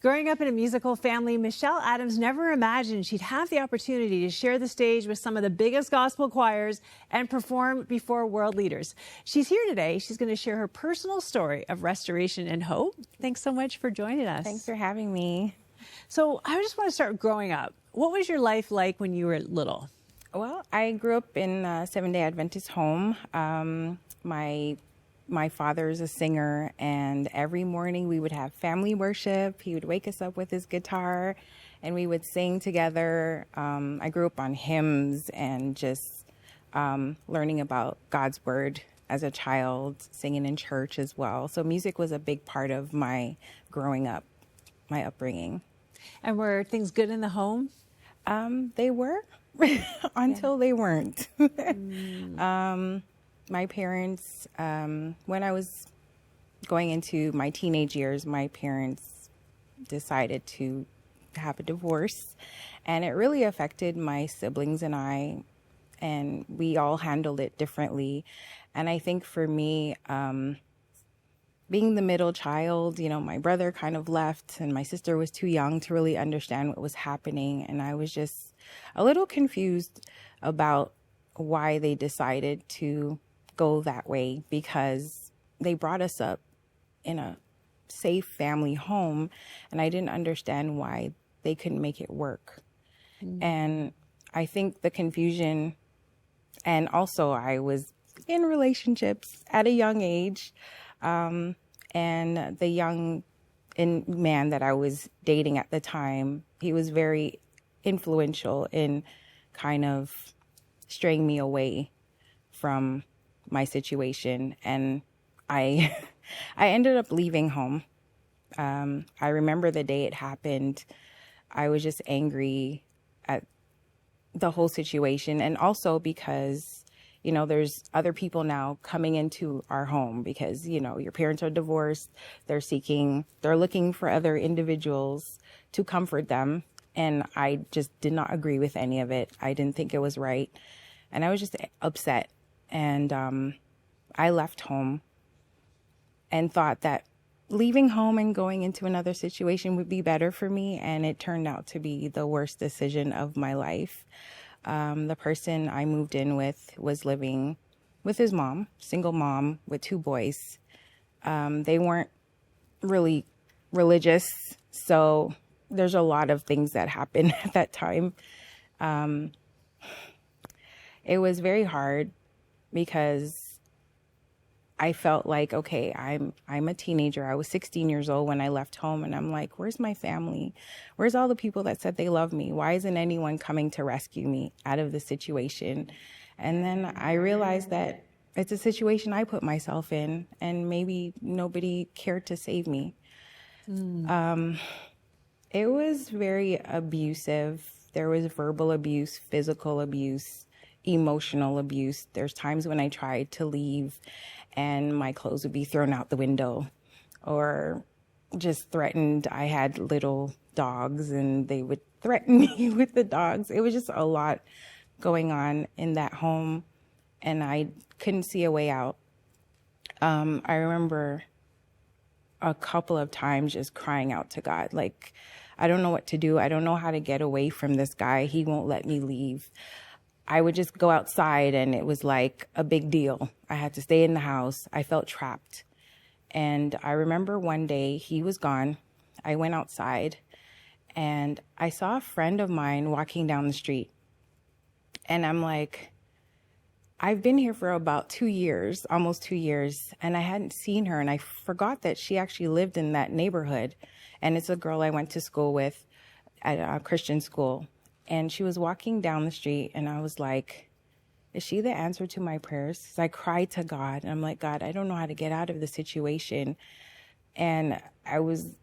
Growing up in a musical family, Michelle Adams never imagined she'd have the opportunity to share the stage with some of the biggest gospel choirs and perform before world leaders. She's here today. She's going to share her personal story of restoration and hope. Thanks so much for joining us. Thanks for having me. So I just want to start growing up. What was your life like when you were little? Well, I grew up in a Seventh-day Adventist home. My father is a singer, and every morning we would have family worship. He would wake us up with his guitar, and we would sing together. I grew up on hymns and just learning about God's Word as a child, singing in church as well. So music was a big part of my growing up, my upbringing. And were things good in the home? They were until they weren't. My parents, when I was going into my teenage years, my parents decided to have a divorce, and it really affected my siblings and I, and we all handled it differently. And I think for me, being the middle child, you know, my brother kind of left and my sister was too young to really understand what was happening. And I was just a little confused about why they decided to go that way, because they brought us up in a safe family home, and I didn't understand why they couldn't make it work. And I think the confusion, and also I was in relationships at a young age, and the young man that I was dating at the time, he was very influential in kind of straying me away from my situation, and I ended up leaving home. I remember the day it happened. I was just angry at the whole situation, and also because, you know, there's other people now coming into our home because, you know, your parents are divorced. They're looking for other individuals to comfort them, and I just did not agree with any of it. I didn't think it was right, and I was just upset. And I left home and thought that leaving home and going into another situation would be better for me. And it turned out to be the worst decision of my life. The person I moved in with was living with his mom, single mom with 2 boys. They weren't really religious, so there's a lot of things that happened at that time. It was very hard, because I felt like, okay, I'm a teenager. I was 16 years old when I left home, and I'm like, where's my family? Where's all the people that said they love me? Why isn't anyone coming to rescue me out of the situation? And then I realized that it's a situation I put myself in, and maybe nobody cared to save me. It was very abusive. There was verbal abuse, physical abuse, emotional abuse. There's times when I tried to leave and my clothes would be thrown out the window, or just threatened. I had little dogs and they would threaten me with the dogs. It was just a lot going on in that home, and I couldn't see a way out. I remember a couple of times just crying out to God, like, I don't know what to do. I don't know how to get away from this guy. He won't let me leave. I would just go outside and it was like a big deal. I had to stay in the house. I felt trapped. And I remember one day he was gone. I went outside and I saw a friend of mine walking down the street. And I'm like, I've been here for about 2 years, almost 2 years, and I hadn't seen her. And I forgot that she actually lived in that neighborhood. And it's a girl I went to school with at a Christian school. And she was walking down the street, and I was like, is she the answer to my prayers? So I cried to God, and I'm like, God, I don't know how to get out of the situation. And I was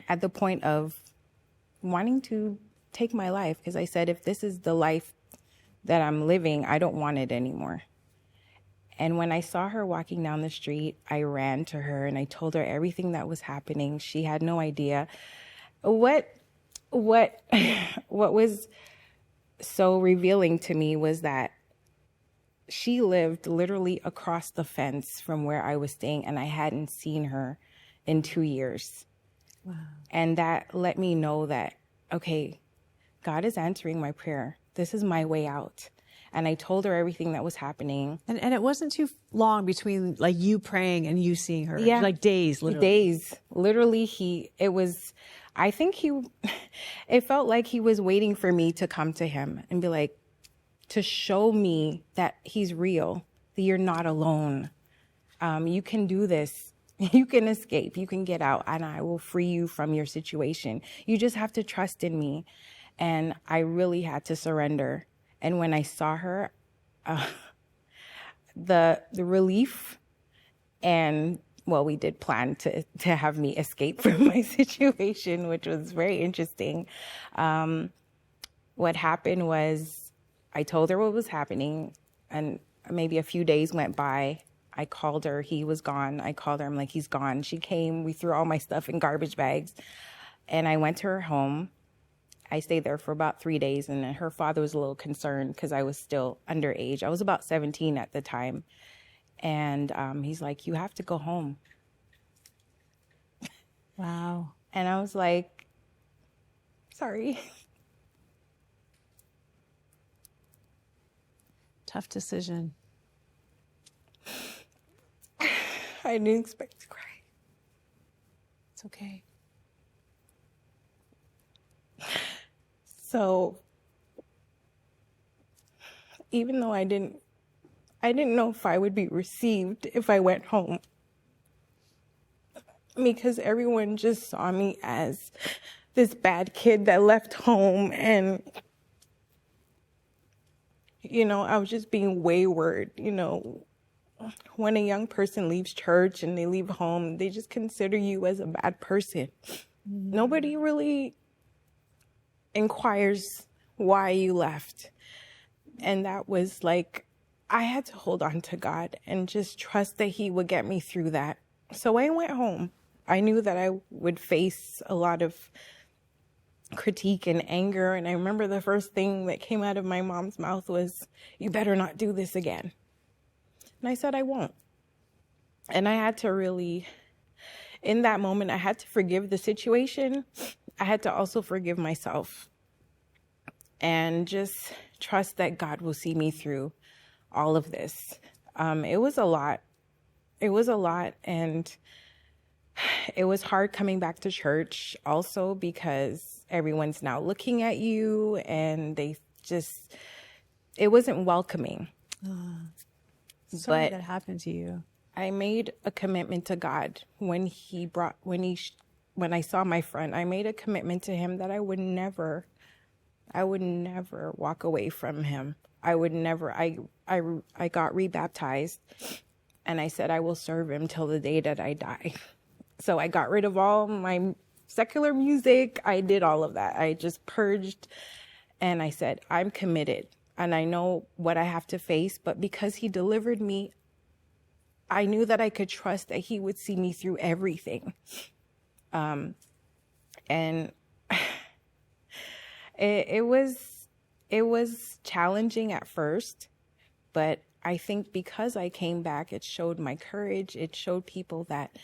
at the point of wanting to take my life, because I said, if this is the life that I'm living, I don't want it anymore. And when I saw her walking down the street, I ran to her and I told her everything that was happening. She had no idea. What was so revealing to me was that she lived literally across the fence from where I was staying, and I hadn't seen her in 2 years. Wow. And that let me know that, okay, God is answering my prayer. This is my way out. And I told her everything that was happening. And it wasn't too long between like you praying and you seeing her. Yeah. Like days, literally. Days. Literally, it felt like he was waiting for me to come to him and be like, to show me that he's real, that you're not alone. You can do this. You can escape. You can get out, and I will free you from your situation. You just have to trust in me. And I really had to surrender. And when I saw her, the relief, and well, we did plan to have me escape from my situation, which was very interesting. What happened was I told her what was happening, and maybe a few days went by. I called her. He was gone. I called her. I'm like, he's gone. She came. We threw all my stuff in garbage bags, and I went to her home. I stayed there for about 3 days, and then her father was a little concerned because I was still underage. I was about 17 at the time. And he's like, you have to go home. Wow. And I was like, sorry. Tough decision. I didn't expect to cry. It's okay. So even though I didn't know if I would be received if I went home, because everyone just saw me as this bad kid that left home, and I was just being wayward. When a young person leaves church and they leave home, they just consider you as a bad person. Mm-hmm. Nobody really inquires why you left. And that was like, I had to hold on to God and just trust that he would get me through that. So I went home. I knew that I would face a lot of critique and anger. And I remember the first thing that came out of my mom's mouth was, you better not do this again. And I said, I won't. And I had to really, in that moment, I had to forgive the situation. I had to also forgive myself and just trust that God will see me through all of this. It was a lot. It was a lot. And it was hard coming back to church also because everyone's now looking at you and it wasn't welcoming. Sorry that happened to you. I made a commitment to God when I saw my friend. I made a commitment to him that I would never walk away from him. I would never. I got rebaptized, and I said I will serve him till the day that I die. So I got rid of all my secular music. I did all of that. I just purged, and I said I'm committed, and I know what I have to face. But because he delivered me, I knew that I could trust that he would see me through everything. And it was challenging at first, but I think because I came back, it showed my courage. It showed people that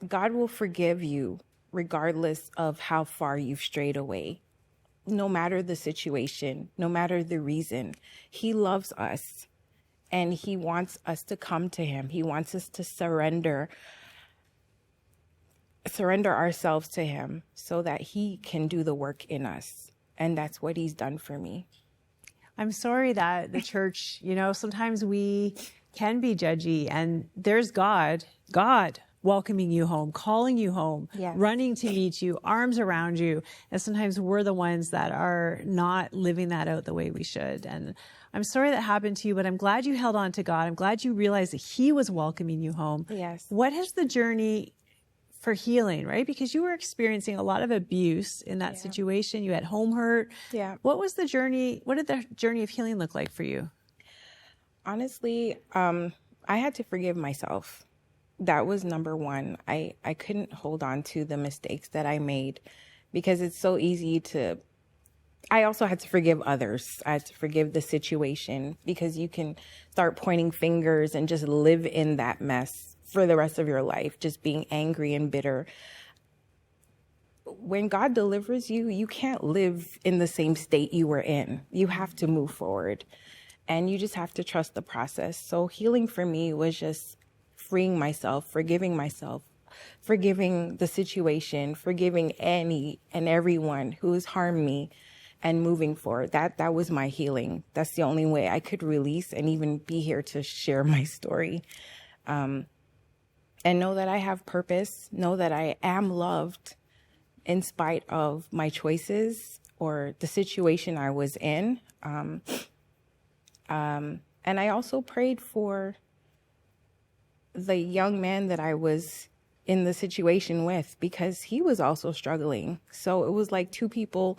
God will forgive you regardless of how far you've strayed away. No matter the situation, no matter the reason, he loves us. And he wants us to come to him. He wants us to surrender ourselves to him so that he can do the work in us. And that's what he's done for me. I'm sorry that the church, sometimes we can be judgy, and there's God welcoming you home, calling you home, yes, running to meet you, arms around you. And sometimes we're the ones that are not living that out the way we should. And I'm sorry that happened to you, but I'm glad you held on to God. I'm glad you realized that he was welcoming you home. Yes. What has the journey for healing, right? Because you were experiencing a lot of abuse in that situation. You had home hurt. Yeah. What did the journey of healing look like for you? Honestly, I had to forgive myself. That was number one. I couldn't hold on to the mistakes that I made because it's so easy to... I also had to forgive others. I had to forgive the situation because you can start pointing fingers and just live in that mess for the rest of your life, just being angry and bitter. when God delivers you, you can't live in the same state you were in. You have to move forward, and you just have to trust the process. So healing for me was just freeing myself, forgiving the situation, forgiving any and everyone who has harmed me, and moving forward. That was my healing. That's the only way I could release and even be here to share my story. And know that I have purpose, know that I am loved in spite of my choices or the situation I was in. And I also prayed for the young man that I was in the situation with, because he was also struggling. So it was like two people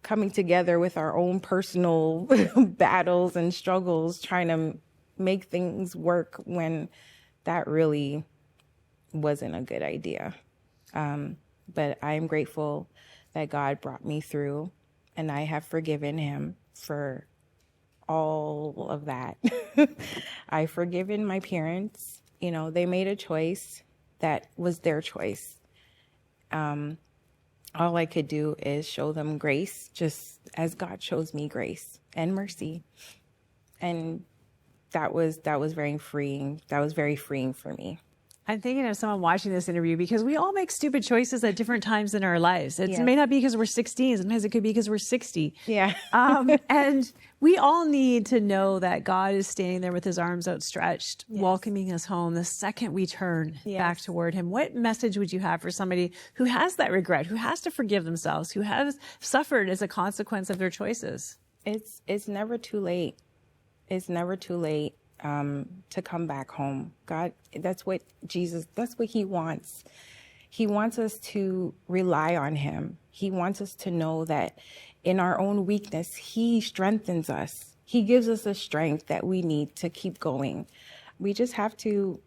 coming together with our own personal battles and struggles, trying to make things work when that really wasn't a good idea. But I am grateful that God brought me through, and I have forgiven him for all of that. I've forgiven my parents. You know, they made a choice that was their choice. All I could do is show them grace, just as God shows me grace and mercy. And that was very freeing. That was very freeing for me. I'm thinking of someone watching this interview, because we all make stupid choices at different times in our lives. It may not be because we're 16. Sometimes it could be because we're 60. Yeah. And we all need to know that God is standing there with his arms outstretched, welcoming us home the second we turn back toward him. What message would you have for somebody who has that regret, who has to forgive themselves, who has suffered as a consequence of their choices? It's never too late. It's never too late. To come back home. God, that's what he wants. He wants us to rely on him. He wants us to know that in our own weakness, he strengthens us. He gives us the strength that we need to keep going. We just have to,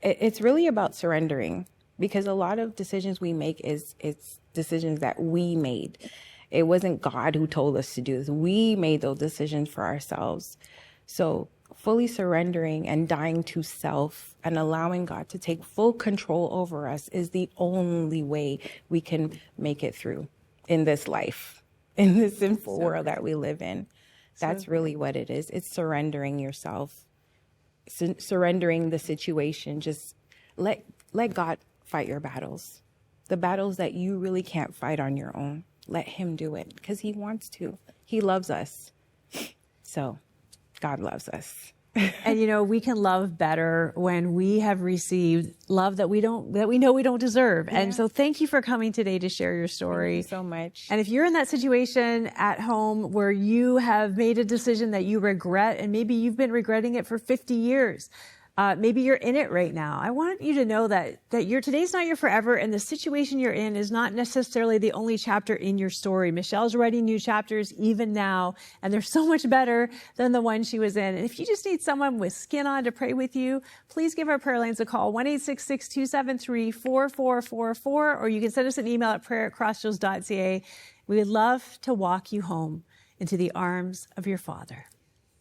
it's really about surrendering, because a lot of decisions we make it's decisions that we made. It wasn't God who told us to do this. We made those decisions for ourselves. So fully surrendering and dying to self and allowing God to take full control over us is the only way we can make it through in this life, in this sinful world that we live in. That's really what it is. It's surrendering yourself, surrendering the situation. Just let God fight your battles, the battles that you really can't fight on your own. Let him do it, because he wants to. He loves us. So God loves us. And, you know, we can love better when we have received love that we know we don't deserve. Yeah. And so thank you for coming today to share your story. Thank you so much. And if you're in that situation at home where you have made a decision that you regret, and maybe you've been regretting it for 50 years, maybe you're in it right now, I want you to know that today's not your forever, and the situation you're in is not necessarily the only chapter in your story. Michelle's writing new chapters even now, and they're so much better than the one she was in. And if you just need someone with skin on to pray with you, please give our prayer lines a call, 1-866-273-4444, or you can send us an email at prayer@crossroads.ca. We would love to walk you home into the arms of your Father.